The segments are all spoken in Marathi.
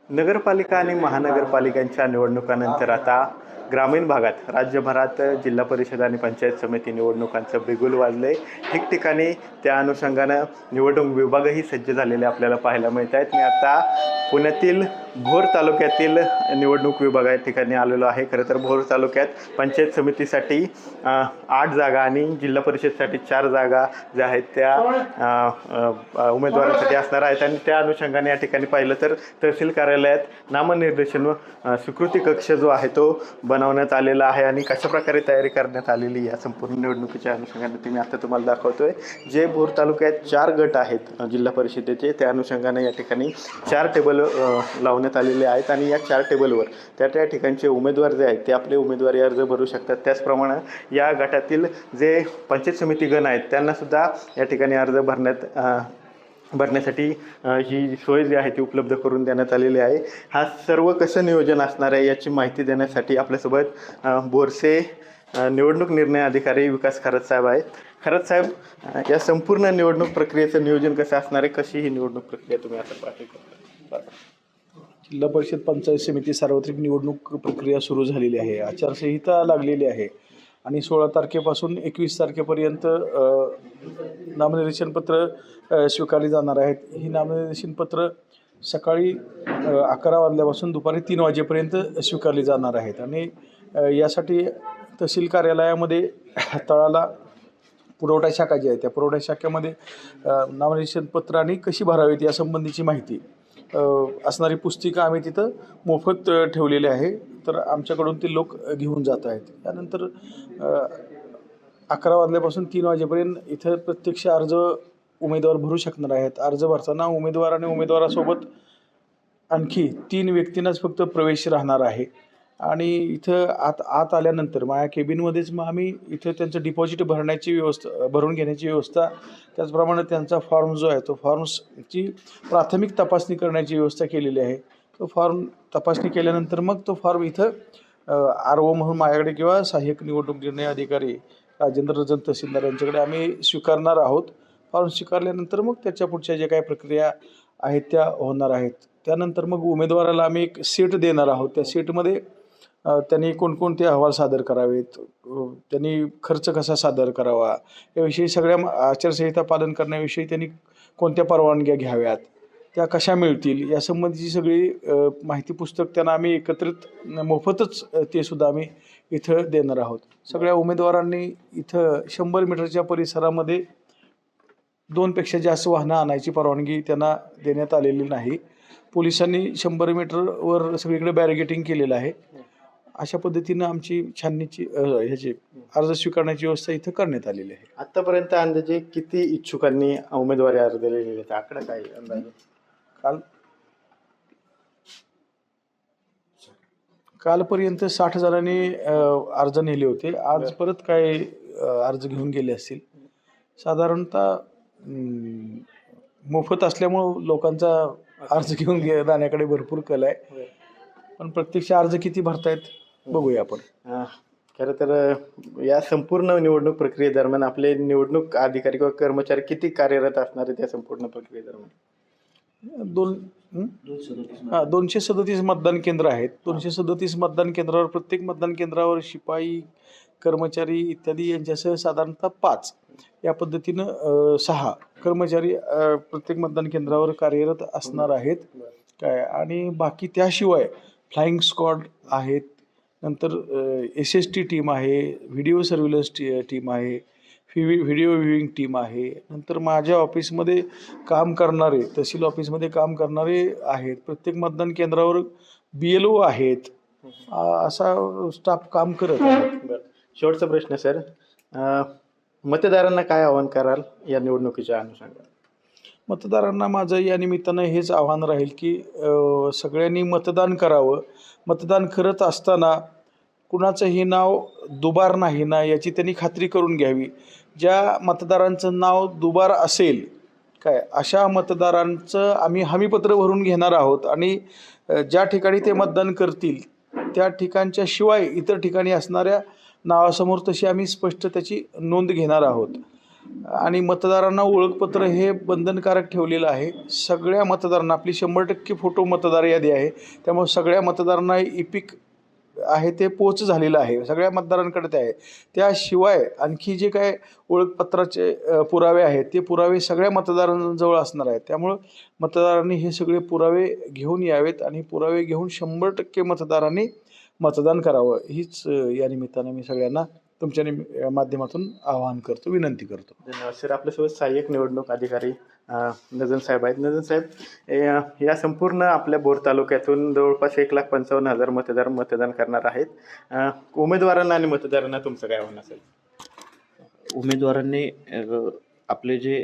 नगरपालिका आणि महानगरपालिकांच्या निवडणुकानंतर आता ग्रामीण भागात राज्यभरात जिल्हा परिषद आणि पंचायत समिती निवडणुकांचं बिगुल वाजले. ठिकठिकाणी त्या अनुषंगानं निवडणूक विभागही सज्ज झालेले आपल्याला पाहायला मिळत आहेत. मी आता पुण्यातील भोर तालुक्यातील निवडणूक विभाग या ठिकाणी आलेलो आहे. खरं तर भोर तालुक्यात पंचायत समितीसाठी 8 जागा आणि जिल्हा परिषदसाठी 4 जागा ज्या आहेत त्या उमेदवारांसाठी असणार आहेत. आणि त्या अनुषंगाने या ठिकाणी पाहिलं तर तहसील कार्यालयात नामनिर्देशन स्वीकृती कक्ष जो आहे तो बनवण्यात आलेला आहे. आणि कशा प्रकारे तयारी करण्यात आलेली या संपूर्ण निवडणुकीच्या अनुषंगाने ती मी आता तुम्हाला दाखवतोय. जे भोर तालुक्यात 4 गट आहेत जिल्हा परिषदेचे, त्या अनुषंगाने या ठिकाणी 4 टेबल लावण्यात आलेले आहेत. आणि या 4 टेबलवर त्या ठिकाणचे उमेदवार जे आहेत ते आपले उमेदवारी अर्ज भरू शकतात. त्याचप्रमाणे या गटातील जे पंचायत समिती गण आहेत त्यांनासुद्धा या ठिकाणी अर्ज भरण्यासाठी ही सोय जी आहे ती उपलब्ध करून देण्यात आलेली आहे. हा सर्व कसं नियोजन असणार आहे याची माहिती देण्यासाठी आपल्यासोबत बोरचे निवडणूक निर्णय अधिकारी विकास खरत साहेब आहेत. खरत साहेब, या संपूर्ण निवडणूक प्रक्रियेचं नियोजन कसं असणार आहे, कशी ही निवडणूक प्रक्रिया तुम्ही आता पाहता? जिल्हा परिषद पंचायत समिती सार्वत्रिक निवडणूक प्रक्रिया सुरू झालेली आहे. आचारसंहिता लागलेली आहे आणि 16 तारखेपासून 21 तारखेपर्यंत नामनिर्देशन पत्र स्वीकारली जाणार आहेत. ही नामनिर्देशन पत्र सकाळी 11 वाजल्यापासून दुपारी 3 वाजेपर्यंत स्वीकारली जाणार आहेत. आणि यासाठी तहसील कार्यालयामध्ये तळाला पुरवठा शाखा जी आहे त्या पुरवठा शाखेमध्ये नामनिर्देशन पत्र आणि कशी भरावीत यासंबंधीची माहिती असणारी पुस्तिका आम्ही तिथं मोफत ठेवलेली आहे. तर आमच्याकडून ते लोक घेऊन जात आहेत. त्यानंतर 11 वाजल्यापासून 3 वाजेपर्यंत इथं प्रत्यक्ष अर्ज उमेदवार भरू शकणार आहेत. अर्ज भरताना उमेदवार आणि उमेदवारासोबत आणखी 3 व्यक्तींनाच फक्त प्रवेश राहणार आहे. आणि इथं आत आल्यानंतर माझ्या केबिनमध्येच मग आम्ही इथं त्यांचं डिपॉझिट भरून घेण्याची व्यवस्था, त्याचप्रमाणे त्यांचा फॉर्म जो आहे तो फॉर्म्सची प्राथमिक तपासणी करण्याची व्यवस्था केलेली आहे. तो फॉर्म तपासणी केल्यानंतर मग तो फॉर्म इथं RO म्हणून माझ्याकडे किंवा सहाय्यक निवडणूक निर्णय अधिकारी राजेंद्र रजन तहसीलदार यांच्याकडे आम्ही स्वीकारणार आहोत. फॉर्म स्वीकारल्यानंतर मग त्याच्या पुढच्या ज्या काही प्रक्रिया आहेत त्या होणार आहेत. त्यानंतर मग उमेदवाराला आम्ही एक सीट देणार आहोत. त्या सीटमध्ये त्यांनी कोणकोणते अहवाल सादर करावेत, त्यांनी खर्च कसा सादर करावा याविषयी, सगळ्या आचारसंहिता पालन करण्याविषयी त्यांनी कोणत्या परवानग्या घ्याव्यात, त्या कशा मिळतील यासंबंधीची सगळी माहिती पुस्तक त्यांना आम्ही एकत्रित मोफतच ते सुद्धा आम्ही इथं देणार आहोत. सगळ्या उमेदवारांनी इथं 100 मीटरच्या परिसरामध्ये 2 पेक्षा जास्त वाहनं आणायची परवानगी त्यांना देण्यात आलेली नाही. पोलिसांनी 100 मीटरवर सगळीकडे बॅरिगेटिंग केलेलं आहे. अशा पद्धतीनं आमची छाननीची ह्याची अर्ज स्वीकारण्याची व्यवस्था इथं करण्यात आलेली आहे. आतापर्यंत अंदाजे किती इच्छुकांनी उमेदवारी अर्ज दिलेले आहेत, आकडा काय अंदाजे? कालपर्यंत 60 जणांनी अर्ज नेले होते. आज परत काय अर्ज घेऊन गेले असतील. साधारणतः मोफत असल्यामुळं लोकांचा अर्ज घेऊन जाण्याकडे भरपूर कल आहे. पण प्रत्यक्ष अर्ज किती भरतायत बघूया आपण. खरं तर या संपूर्ण निवडणूक प्रक्रियेदरम्यान आपले निवडणूक अधिकारी किंवा कर्मचारी किती कार्यरत असणार आहेत या संपूर्ण प्रक्रियेदरम्यान? 237 मतदान केंद्र आहेत. 237 मतदान केंद्रावर प्रत्येक मतदान केंद्रावर शिपाई, कर्मचारी इत्यादी यांच्यासह साधारणतः 5 या पद्धतीनं 6 कर्मचारी प्रत्येक मतदान केंद्रावर कार्यरत असणार आहेत. काय आणि बाकी त्याशिवाय फ्लाइंग स्क्वॉड आहेत, नंतर SST टीम आहे, व्हिडिओ सर्व्हिलन्स टीम आहे, व्हिडिओ व्ह्यूइंग टीम आहे, नंतर माझ्या ऑफिसमध्ये काम करणारे, तहसील ऑफिसमध्ये काम करणारे आहेत. प्रत्येक मतदान केंद्रावर BLO आहेत. असा स्टाफ काम करत आहे. शेवटचा प्रश्न सर, मतदारांना काय आवाहन कराल या निवडणुकीच्या अनुषंगाने? मतदारांना माझं या निमित्तानं हेच आव्हान राहील की सगळ्यांनी मतदान करावं. मतदान करत असताना कुणाचंही नाव दुबार नाही ना याची त्यांनी खात्री करून घ्यावी. ज्या मतदारांचं नाव दुबार असेल अशा मतदारांचं आम्ही हमीपत्र भरून घेणार आहोत. आणि ज्या ठिकाणी ते मतदान करतील त्या ठिकाणच्या शिवाय इतर ठिकाणी असणाऱ्या नावासमोर तशी आम्ही स्पष्ट त्याची नोंद घेणार आहोत. आणि मतदारांना ओळखपत्र हे बंधनकारक ठेवलेलं आहे. सगळ्या मतदारांना आपली 100% फोटो मतदार यादी आहे, त्यामुळे सगळ्या मतदारांना इपिक आहे ते पोच झालेलं आहे, सगळ्या मतदारांकडे ते आहे. त्याशिवाय आणखी जे काय ओळखपत्राचे पुरावे आहेत ते पुरावे सगळ्या मतदारांजवळ असणार आहेत. त्यामुळं मतदारांनी हे सगळे पुरावे घेऊन यावेत आणि पुरावे घेऊन 100% मतदारांनी मतदान करावं, हीच या निमित्तानं मी सगळ्यांना तुमच्या माध्यमातून आवाहन करतो, विनंती करतो. धन्यवाद सर. आपल्यासोबत सहाय्यक निवडणूक अधिकारी नजन साहेब आहेत. नजन साहेब, या संपूर्ण आपल्या बोर तालुक्यातून जवळपास 1,55,000 मतदार मतदान करणार आहेत. उमेदवारांना आणि मतदारांना तुमचं काय आव्हान असेल? उमेदवारांनी आपले जे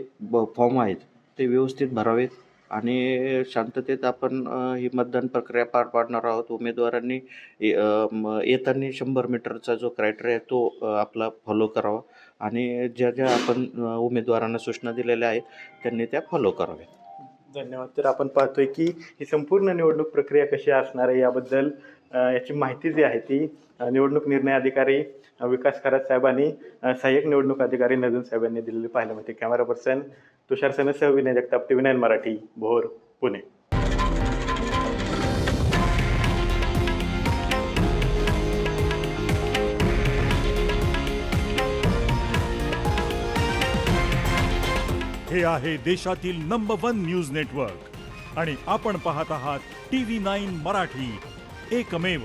फॉर्म आहेत ते व्यवस्थित भरावेत आणि शांततेत आपण ही मतदान प्रक्रिया पार पाडणार आहोत. उमेदवारांनी येताना 100 मीटरचा जो क्रायटेरिया आहे तो आपला फॉलो करावा आणि ज्या ज्या आपण उमेदवारांना सूचना दिलेल्या आहेत त्यांनी त्या फॉलो कराव्यात. धन्यवाद. तर आपण पाहतोय की ही संपूर्ण निवडणूक प्रक्रिया कशी असणार आहे याबद्दल याची माहिती जी आहे ती निवडणूक निर्णय अधिकारी विकास खरात साहेब आणि सहाय्यक निवडणूक अधिकारी नजन साहेब यांनी दिलेली पाहायला मिळते. कॅमेरा पर्सन तुषार सनसह विनय जगताप, TV9 मराठी, भोर, पुणे. हे आहे देशातील नंबर 1 न्यूज नेटवर्क आणि आपण पाहत आहात TV9 मराठी, एकमेव.